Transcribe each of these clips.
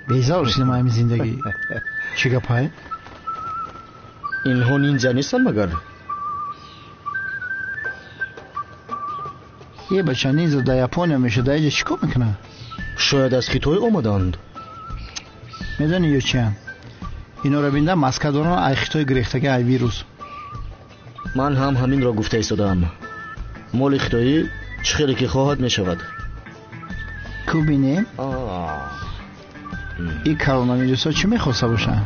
بیزار شدیم همین زندگی. چی گپای؟ اینها نینجا نیستن مگر؟ یه بچه نینجا در یاپونیا میشه، در اینجا چیکار میکنه؟ شاید از خیتوی اومدند. میدونی یا چی هم؟ اینا رو بیندم مسکه دارن ای خیتوی گریختگی ای ویروس. من هم همین را گفته ایستادم. مال خیتوی چه خیلی که خواهد میشود. کو بینیم؟ این کرونا ویروس ها چی میخواسته باشن؟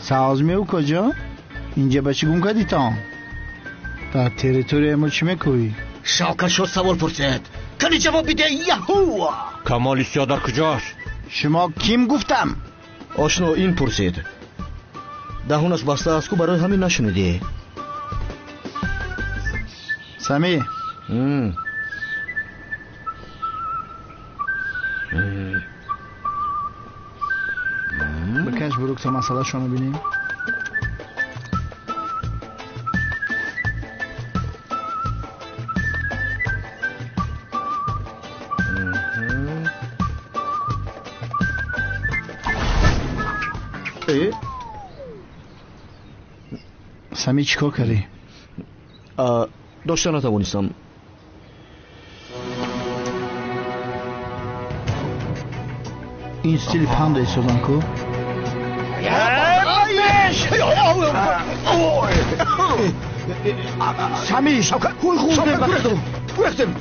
سازمی او کجا؟ اینجا بچه گم کردی تا؟ در تریتوری ما چی میکوی؟ شاکر شد سوال پرسید. کنی جواب بیده یهو. کمال سیادر کجاست؟ شما کیم گفتم؟ آشنا این پرسید. دهونش بسته است که برای همین نشنیدی. سمی بکش بروک تا مسئله شما بینیم. سمی چیکار کردی؟ داشته نتوانستم. این ستیل پند ایستادن کو؟ سمی خوی خوردیم. گرفتیم.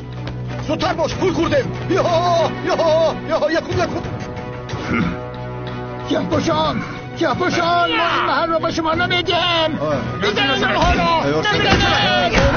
زودتر باش خوی خوردیم. یک پوشان ما محل رو به شما نمیدیم. بیدنید اونها رو نمیدنید.